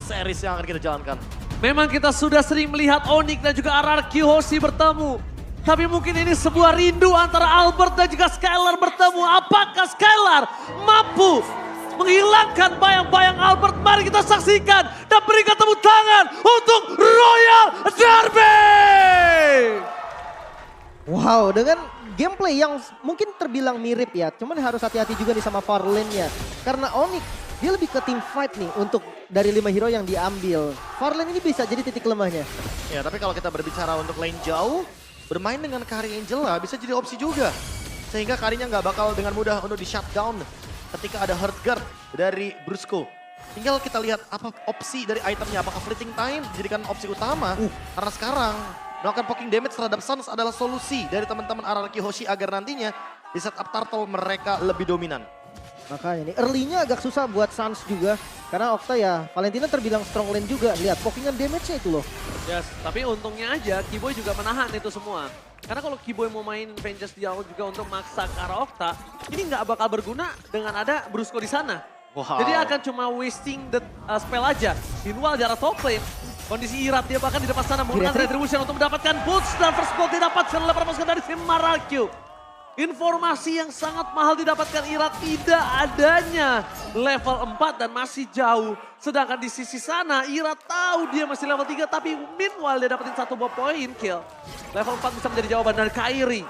series yang akan kita jalankan. Memang kita sudah sering melihat Onyx dan juga RRQ Hoshi bertemu. Tapi mungkin ini sebuah rindu antara Albert dan juga Skylar bertemu. Apakah Skylar mampu menghilangkan bayang-bayang Albert? Mari kita saksikan dan berikan tepuk tangan untuk Royal Derby! Wow, dengan gameplay yang mungkin terbilang mirip ya. Cuman harus hati-hati juga nih sama far lane-nya. Karena Onyx dia lebih ke team fight nih untuk dari 5 hero yang diambil. Far lane ini bisa jadi titik lemahnya. Ya, tapi kalau kita berbicara untuk lane jauh, bermain dengan Kari Angela bisa jadi opsi juga. Sehingga Karinya nggak bakal dengan mudah untuk di shutdown ketika ada Hurt Guard dari Brusco. Tinggal kita lihat apa opsi dari itemnya, apakah fleeting time dijadikan opsi utama. Karena sekarang melakukan poking damage terhadap Suns adalah solusi dari teman-teman RRQ Hoshi agar nantinya di setup turtle mereka lebih dominan. Makanya nih early-nya agak susah buat Suns juga. Karena Okta ya Valentina terbilang strong lane juga. Lihat pokingan damage-nya itu loh. Yes, tapi untungnya aja Kiboy juga menahan itu semua. Karena kalau Kiboy mau main Vengeance di awal juga untuk maksa ke arah Okta, ini nggak bakal berguna dengan ada Brusco di sana. Wow. Jadi akan cuma wasting the spell aja. Meanwhile di arah top lane, kondisi Irat dia bahkan di depan sana menggunakan Retribution untuk mendapatkan boots dan first blood didapatkan oleh pasukan dari tim RRQ. Informasi yang sangat mahal didapatkan Irat tidak adanya level 4 dan masih jauh. Sedangkan di sisi sana Irat tahu dia masih level 3 tapi meanwhile dia dapetin satu buah point kill. Level 4 bisa menjadi jawaban dari Kairi.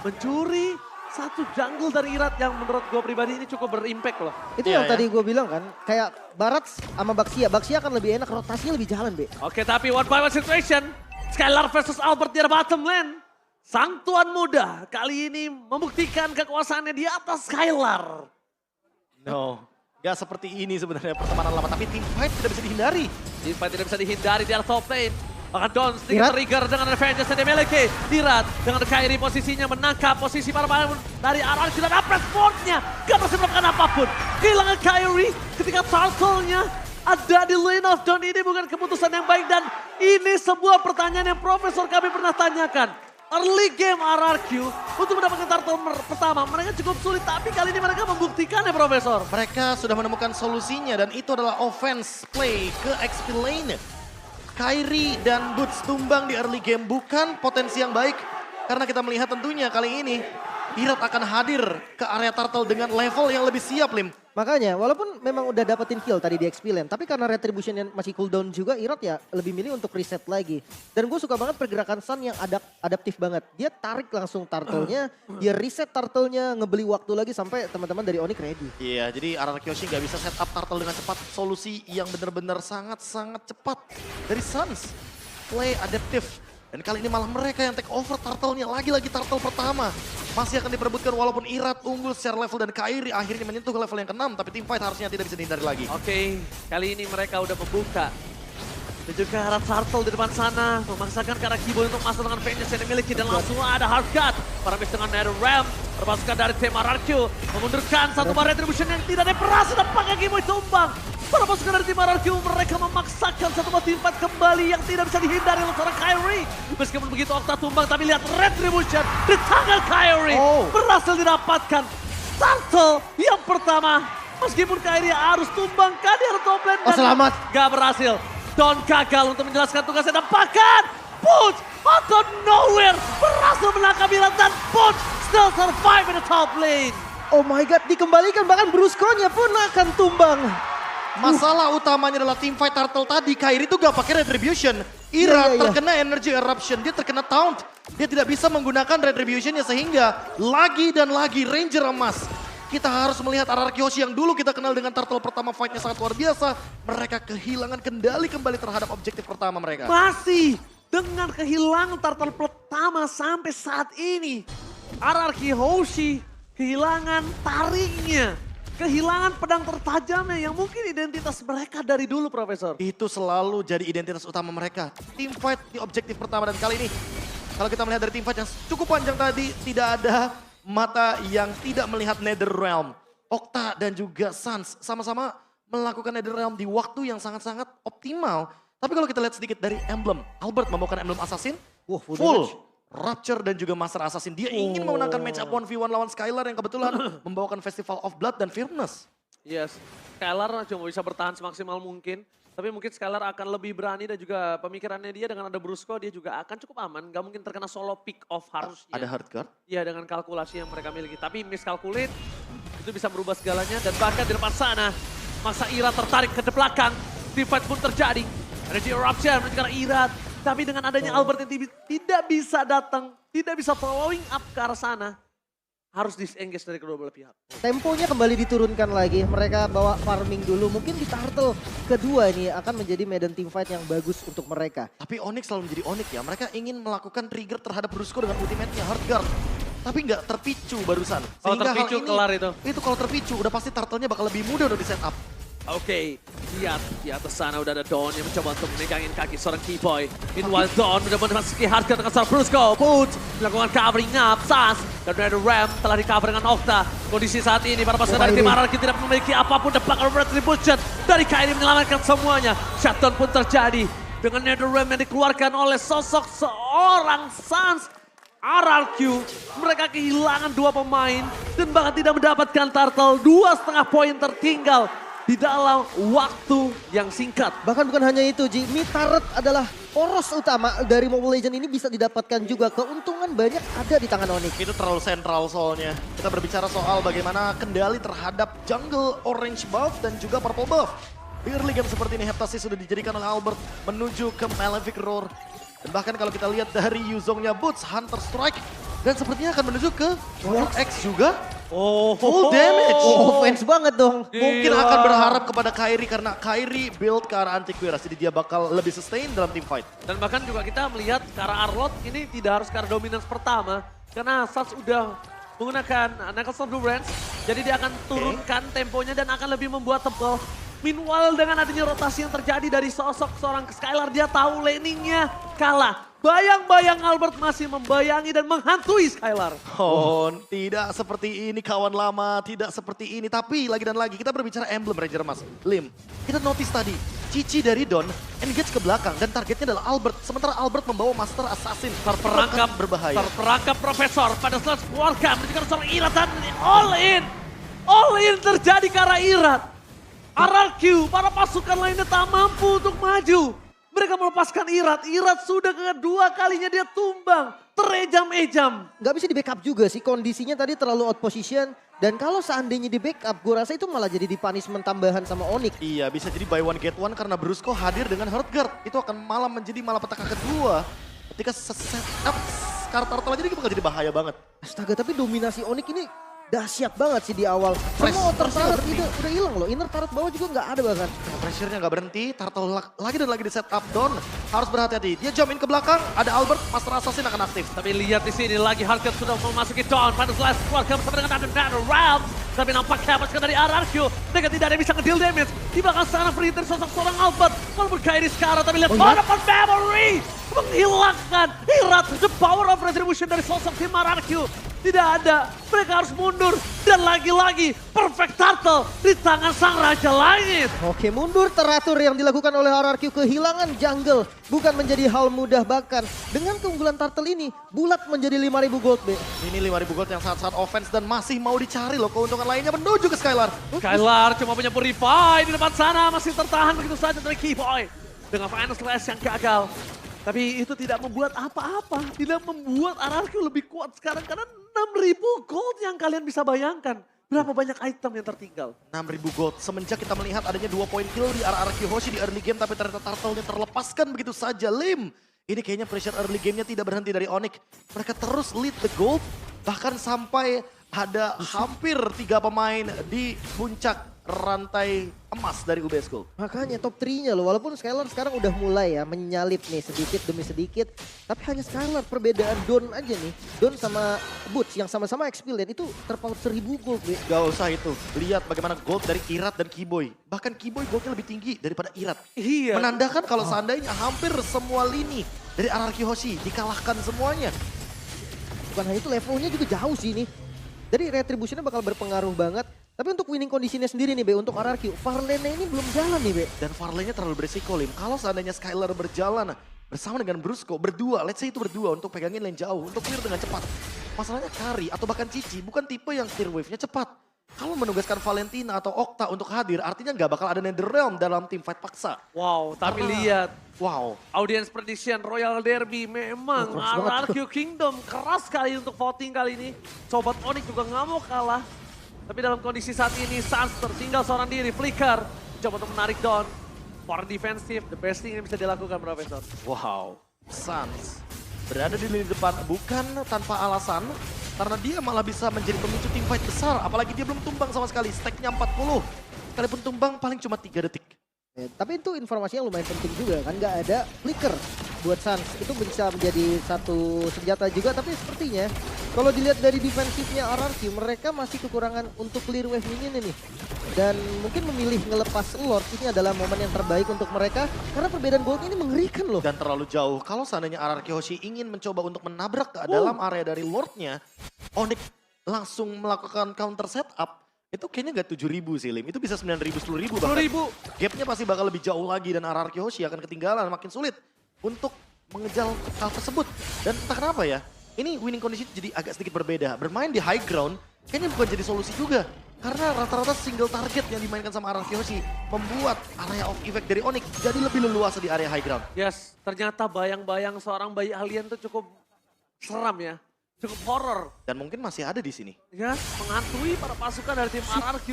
Mencuri satu jungle dari Irat yang menurut gue pribadi ini cukup berimpact loh. Itu Iya, yang ya. tadi gue bilang kan. Kayak Barat sama Baxia. Baxia akan lebih enak, rotasinya lebih jalan, Be. Oke, tapi one by one situation. Skylar versus Albert di bottom lane. Sang tuan muda kali ini membuktikan kekuasaannya di atas Skylar. No, gak seperti ini sebenarnya pertemanan lama, tapi team fight tidak bisa dihindari. Di fight tidak bisa dihindari di arah top lane. Bahkan Don sedikit Irat. trigger dengan Avengers yang dimiliki. Irat dengan Kairi posisinya menangkap posisi para pemain dari RRQ dan Apres Ford-nya. Gak berhasil melakukan apapun. Kehilangan Kairi ketika turtle-nya ada di lane of Dawn ini bukan keputusan yang baik. Dan ini sebuah pertanyaan yang Profesor kami pernah tanyakan. Early game RRQ untuk mendapatkan turtle pertama mereka cukup sulit. Tapi kali ini mereka membuktikan ya Profesor. Mereka sudah menemukan solusinya dan itu adalah offense play ke XP lane. Kairi dan Boots tumbang di early game bukan potensi yang baik. Karena kita melihat tentunya kali ini Irat akan hadir ke area turtle dengan level yang lebih siap, Lim. Makanya walaupun memang udah dapetin kill tadi di XP lane. Tapi karena retribution yang masih cooldown juga Irat ya lebih milih untuk reset lagi. Dan gue suka banget pergerakan Sun yang adaptif banget. Dia tarik langsung turtle-nya. Dia reset turtle-nya, ngebeli waktu lagi sampai teman-teman dari Onyx ready. Iya, jadi RRQ Hoshi nggak bisa set up turtle dengan cepat. Solusi yang benar-benar sangat-sangat cepat dari Suns. Play adaptif. Dan kali ini malah mereka yang take over turtle-nya. Lagi-lagi turtle pertama. Masih akan diperebutkan walaupun Irat unggul secara level dan Kairi akhirnya menyentuh ke level yang ke-6. Tapi team fight harusnya tidak bisa dihindari lagi. Oke, kali ini mereka udah membuka. Dan juga arah turtle di depan sana. Memaksakan ke arah Kiboy untuk masuk dengan Vengeance yang dimiliki. Dan langsung ada Hardcut. Para miss dengan Nether Realm. Terpasukan dari tim RRQ. Memundurkan satu bar retribution yang tidak ada berhasil. Dan pakai Kiboy tumbang. Para pasukan dari tim RRQ mereka memaksakan satu buah team fight kembali yang tidak bisa dihindari oleh seorang Kairi. Meskipun begitu Okta tumbang tapi lihat retribution di tangan Kairi. Berhasil didapatkan turtle yang pertama. Meskipun Kairi harus tumbangkan di arah top lane. Oh, selamat. Gak berhasil. Don gagal untuk menjelaskan tugasnya dan bahkan Boots out of nowhere berhasil menangkap Irat dan Boots still survive in the top lane. Oh my god, dikembalikan bahkan Brusco-nya pun akan tumbang. Masalah utamanya adalah team fight turtle tadi. Kairi tuh gak pakai retribution. Irat Iya. terkena energy eruption. Dia terkena taunt. Dia tidak bisa menggunakan retributionnya sehingga lagi dan lagi Ranger emas. Kita harus melihat RRQ Hoshi yang dulu kita kenal dengan turtle pertama fightnya sangat luar biasa. Mereka kehilangan kendali kembali terhadap objektif pertama mereka. Masih dengan kehilangan turtle pertama sampai saat ini. RRQ Hoshi kehilangan taringnya. Kehilangan pedang tertajamnya yang mungkin identitas mereka dari dulu, Profesor. Itu selalu jadi identitas utama mereka. Team fight di objektif pertama dan kali ini kalau kita melihat dari team fight yang cukup panjang tadi tidak ada mata yang tidak melihat Nether Realm. Okta dan juga Suns sama-sama melakukan Nether Realm di waktu yang sangat-sangat optimal. Tapi kalau kita lihat sedikit dari emblem, Albert membawakan emblem Assassin Full full. damage. Rapture dan juga Master Assassin. Dia ingin memenangkan match up 1v1 lawan Skylar yang kebetulan membawakan Festival of Blood dan Firmness. Yes, Skylar cuma bisa bertahan semaksimal mungkin. Tapi mungkin Skylar akan lebih berani dan juga pemikirannya dia dengan ada Brusco dia juga akan cukup aman. Gak mungkin terkena solo pick off harusnya. Ada hard guard. Iya dengan kalkulasi yang mereka miliki. Tapi miscalculate itu bisa merubah segalanya. Dan bahkan di depan sana Maksa Irat tertarik ke belakang. Divide pun terjadi. Energy Eruption menuju ke arah Irat. Tapi dengan adanya Albert yang tidak bisa datang. Tidak bisa following up ke arah sana. Harus disengage dari kedua belah pihak. Temponya kembali diturunkan lagi. Mereka bawa farming dulu. Mungkin di turtle kedua ini akan menjadi medan teamfight yang bagus untuk mereka. Tapi Onyx selalu menjadi Onyx ya. Mereka ingin melakukan trigger terhadap Brusco dengan ultimate-nya hard guard. Tapi nggak terpicu barusan. Kalau terpicu kelar itu. Itu kalau terpicu udah pasti turtle-nya bakal lebih mudah untuk di setup. Oke, lihat di atas sana udah ada Dawn yang mencoba untuk megangin kaki seorang Keyboy. Meanwhile Dawn udah memasuki hardcore dengan seorang Brusco. Put melakukan covering up, Sas. Dan ada Ram telah di cover dengan Okta. Kondisi saat ini para pasukan dari tim Araki tidak memiliki apapun dampak retribution. Dari Kairi menyelamatkan semuanya. Shutdown pun terjadi. Dengan NetherRealm yang dikeluarkan oleh sosok seorang Sans. RRQ, mereka kehilangan 2 pemain. Dan bahkan tidak mendapatkan turtle. 2,5 poin tertinggal. Di dalam waktu yang singkat. Bahkan bukan hanya itu, Ji. Mid turret adalah poros utama dari Mobile Legends ini bisa didapatkan juga. Keuntungan banyak ada di tangan Onyx. Itu terlalu sentral soalnya. Kita berbicara soal bagaimana kendali terhadap jungle orange buff dan juga purple buff. Di early game seperti ini Heptasis sudah dijadikan oleh Albert menuju ke Malefic Roar. Dan bahkan kalau kita lihat dari Yuzongnya Boots, Hunter Strike. Dan sepertinya akan menuju ke World X juga. Oh, Full damage. Offense banget dong. Mungkin Gila. akan berharap kepada Kairi karena Kairi build ke arah Antiquiras. Jadi dia bakal lebih sustain dalam team fight. Dan bahkan juga kita melihat ke arah Arlot ini tidak harus ke arah dominance pertama. Karena Sats udah menggunakan Knuckles of Durance. Jadi dia akan turunkan temponya dan akan lebih membuat tebal. Meanwhile dengan adanya rotasi yang terjadi dari sosok seorang Skylar, dia tahu laningnya kalah. Bayang-bayang Albert masih membayangi dan menghantui Skylar. Oh, tidak seperti ini kawan lama, tidak seperti ini. Tapi lagi dan lagi kita berbicara emblem Ranger Mas. Lim, kita notice tadi, Cici dari Don engage ke belakang dan targetnya adalah Albert. Sementara Albert membawa Master Assassin. Terperangkap berbahaya. Terperangkap Profesor pada saat keluarga menunjukkan seorang Irat dan all in. All in terjadi ke arah Irat. RRQ, para pasukan lainnya tak mampu untuk maju. Mereka melepaskan Irat. Irat sudah kedua kalinya dia tumbang. Terejam-ejam. Gak bisa di backup juga sih, kondisinya tadi terlalu out position. Dan kalau seandainya di backup, gue rasa itu malah jadi di punishment tambahan sama Onyx. Iya, bisa jadi buy one get one karena Brusco hadir dengan hard guard. Itu akan malah menjadi petaka kedua. Ketika setup Turtle aja dia bakal jadi bahaya banget. Astaga, tapi dominasi Onyx ini dahsyat banget sih di awal. Fresh, Semua outer terus turret berhenti. itu udah hilang loh. Inner turret bawah juga nggak ada bahkan. Pressure-nya nggak berhenti, Turtle lagi dan lagi di setup Don. Harus berhati-hati, dia jump in ke belakang, ada Albert, Master Assassin akan aktif. Tapi lihat di sini lagi Hardcut sudah memasuki Dawn. Pada slash keluarga bersama dengan NetherRealm. Tapi nampaknya pasukan dari RRQ. Mereka tidak ada yang bisa nge-deal damage. Di belakang sana free dari sosok seorang Albert. Walaupun Kairi sekarang tapi lihat dapat memory. Menghilangkan Irat. The power of retribution dari sosok tim RRQ. Tidak ada, mereka harus mundur. Dan lagi-lagi Perfect Turtle di tangan sang Raja Langit. Oke, mundur teratur yang dilakukan oleh RRQ, kehilangan jungle bukan menjadi hal mudah, bahkan dengan keunggulan Turtle ini bulat menjadi 5.000 gold, Be. Ini 5.000 gold yang saat-saat offense dan masih mau dicari loh keuntungan lainnya menuju ke Skylar. Skylar cuma punya Purify di depan sana, masih tertahan begitu saja dari Keyboy. Dengan Final Slash yang gagal. Tapi itu tidak membuat apa-apa, tidak membuat RRQ lebih kuat sekarang karena 6.000 gold yang kalian bisa bayangkan. Berapa banyak item yang tertinggal? 6.000 gold. Semenjak kita melihat adanya 2 poin kill di RRQ Hoshi di early game tapi ternyata Turtle-nya terlepaskan begitu saja. Lim, ini kayaknya pressure early game-nya tidak berhenti dari Onyx. Mereka terus lead the gold bahkan sampai ada hampir 3 pemain di puncak rantai emas dari UBS Gold. Makanya top 3-nya loh, walaupun Skylar sekarang udah mulai ya menyalip nih sedikit demi sedikit. Tapi hanya Skylar, perbedaan Don aja nih. Don sama Boots yang sama-sama experience itu terpaut 1.000 gold. Be. Gak usah itu, lihat bagaimana gold dari Irat dan Keyboy. Bahkan Keyboy goldnya lebih tinggi daripada Irat. Iya. Menandakan kalau seandainya hampir semua lini dari RRQ Hoshi dikalahkan semuanya. Bukan hanya itu, levelnya juga jauh sih ini. Jadi retributionnya bakal berpengaruh banget. Tapi untuk winning kondisinya sendiri nih Be, untuk RRQ, Farlane ini belum jalan nih Be. Dan Farlane-nya terlalu beresiko Lim. Kalau seandainya Skylar berjalan bersama dengan Brusco, berdua, let's say itu berdua untuk pegangin lane jauh, untuk clear dengan cepat. Masalahnya Kari atau bahkan Cici bukan tipe yang clear wave-nya cepat. kalau menugaskan Valentina atau Okta untuk hadir, artinya nggak bakal ada Netherrealm dalam tim fight paksa. Wow, tapi Karena- lihat. Wow. Audience prediction Royal Derby memang keras banget. RRQ Kingdom keras sekali untuk voting kali ini. Sobat Onyx juga nggak mau kalah. Tapi dalam kondisi saat ini Sans tertinggal seorang diri. Flicker coba untuk menarik down. For defensif, the best thing yang bisa dilakukan Profesor. Wow. Suns berada di lini depan bukan tanpa alasan. Karena dia malah bisa menjadi pemicu tim fight besar. Apalagi dia belum tumbang sama sekali. Stacknya 40. Kalaupun tumbang paling cuma 3 detik. Tapi itu informasi yang lumayan penting juga kan, nggak ada flicker buat Suns. Itu bisa menjadi satu senjata juga, tapi sepertinya kalau dilihat dari defensifnya RRQ, mereka masih kekurangan untuk clear wave minion ini. Dan mungkin memilih ngelepas Lord ini adalah momen yang terbaik untuk mereka, karena perbedaan gold ini mengerikan loh. Dan terlalu jauh. Kalau seandainya RRQ Hoshi ingin mencoba untuk menabrak ke dalam area dari Lordnya, Onyx langsung melakukan counter setup. Itu kayaknya nggak 7.000 sih Lim, itu bisa 9.000, 10.000 bahkan. 10.000. Gapnya pasti bakal lebih jauh lagi dan RRQ Hoshi akan ketinggalan, makin sulit untuk mengejar hal tersebut. Dan entah kenapa ya, ini winning condition jadi agak sedikit berbeda. Bermain di high ground kayaknya bukan jadi solusi juga. Karena rata-rata single target yang dimainkan sama RRQ Hoshi membuat area of effect dari Onyx jadi lebih leluasa di area high ground. Yes, ternyata bayang-bayang seorang bayi alien tuh cukup seram ya. Cukup horror. Dan mungkin masih ada di sini. Ya, menghantui para pasukan dari tim RRQ.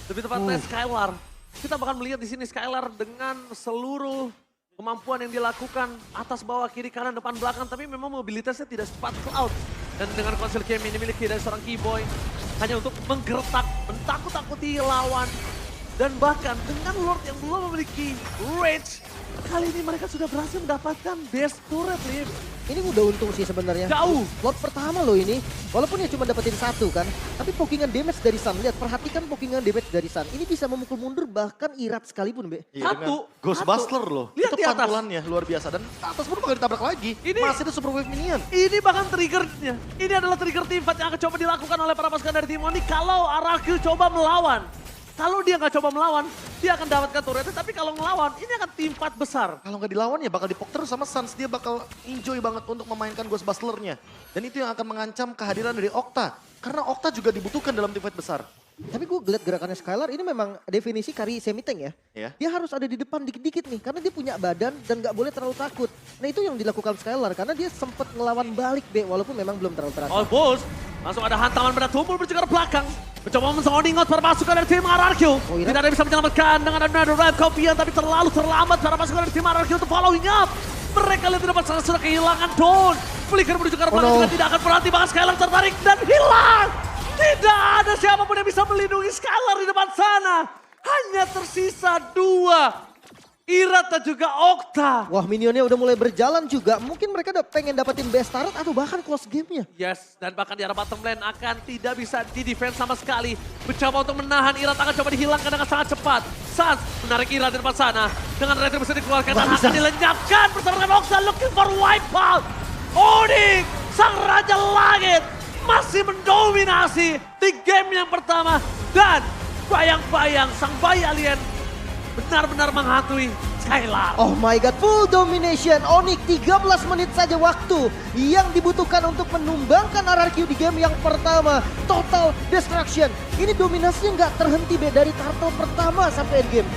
Lebih tepatnya Skylar. Kita bakal melihat di sini Skylar dengan seluruh kemampuan yang dilakukan atas bawah kiri kanan depan belakang, tapi memang mobilitasnya tidak secepat Cloud. Dan dengan konsel game yang dimiliki dari seorang Keyboy hanya untuk menggertak, mentakut-takuti lawan. Dan bahkan dengan Lord yang belum memiliki Rage, kali ini mereka sudah berhasil mendapatkan best turret, Lim. Ini udah untung sih sebenarnya. Jauh. Lord pertama loh ini, walaupun ya cuma dapetin satu kan, tapi pokingan damage dari Sun, lihat perhatikan pokingan damage dari Sun. Ini bisa memukul mundur bahkan Irat sekalipun, Be. Iya, Satu, dengan Ghostbuster satu. loh. Lihat Itu di atas. pantulannya luar biasa. Dan ke atas pun bakal ditabrak lagi. Ini- Masih ada super wave minion. Ini bahkan triggernya. Ini adalah trigger team fight yang akan coba dilakukan oleh para pasukan dari tim Onyx kalau RRQ coba melawan. Kalau dia nggak coba melawan, dia akan dapatkan turretnya. Tapi kalau ngelawan, ini akan tim fight besar. Kalau nggak dilawan ya bakal dipok terus sama Suns. Dia bakal enjoy banget untuk memainkan Ghostbuster-nya. Dan itu yang akan mengancam kehadiran dari Okta. Karena Okta juga dibutuhkan dalam tim fight besar. Tapi gue ngeliat gerakannya Skylar ini memang definisi carry semi-tank ya. Ya. Dia harus ada di depan dikit-dikit nih, karena dia punya badan dan gak boleh terlalu takut. Nah itu yang dilakukan Skylar, karena dia sempat ngelawan balik Be, walaupun memang belum terlalu terasa. Oh bos, langsung ada hantaman benda tumpul menuju ke belakang. Mencoba mensounding out para pasukan dari tim RRQ. iya. Tidak ada yang bisa menyelamatkan dengan another red Copian, tapi terlalu terlambat para pasukan dari tim RRQ untuk following up. Mereka lihat di depan sana sudah kehilangan Dawn. Flicker menuju ke arah belakang no. juga tidak akan berhenti, bahkan Skylar tertarik dan hilang. Tidak ada siapapun yang bisa melindungi Skylar di depan sana. Hanya tersisa dua. Irat dan juga Okta. Wah minionnya udah mulai berjalan juga, mungkin mereka udah pengen dapetin best turret atau bahkan close gamenya. Yes, dan bahkan di arah bottom lane akan tidak bisa di-defense sama sekali. Mencoba untuk menahan Irat akan coba dihilangkan dengan sangat cepat. Sans menarik Irat di depan sana. Dengan red bisa dikeluarkan dan akan dilenyapkan bersama dengan Okta looking for wipeout. Onyx, sang Raja Langit, masih mendominasi di game yang pertama. Dan bayang-bayang sang bayi alien benar-benar menghantui Skylar. Oh my god, full domination. Onyx 13 menit saja waktu yang dibutuhkan untuk menumbangkan RRQ di game yang pertama. Total destruction. Ini dominasinya nggak terhenti Be, dari turtle pertama sampai endgame.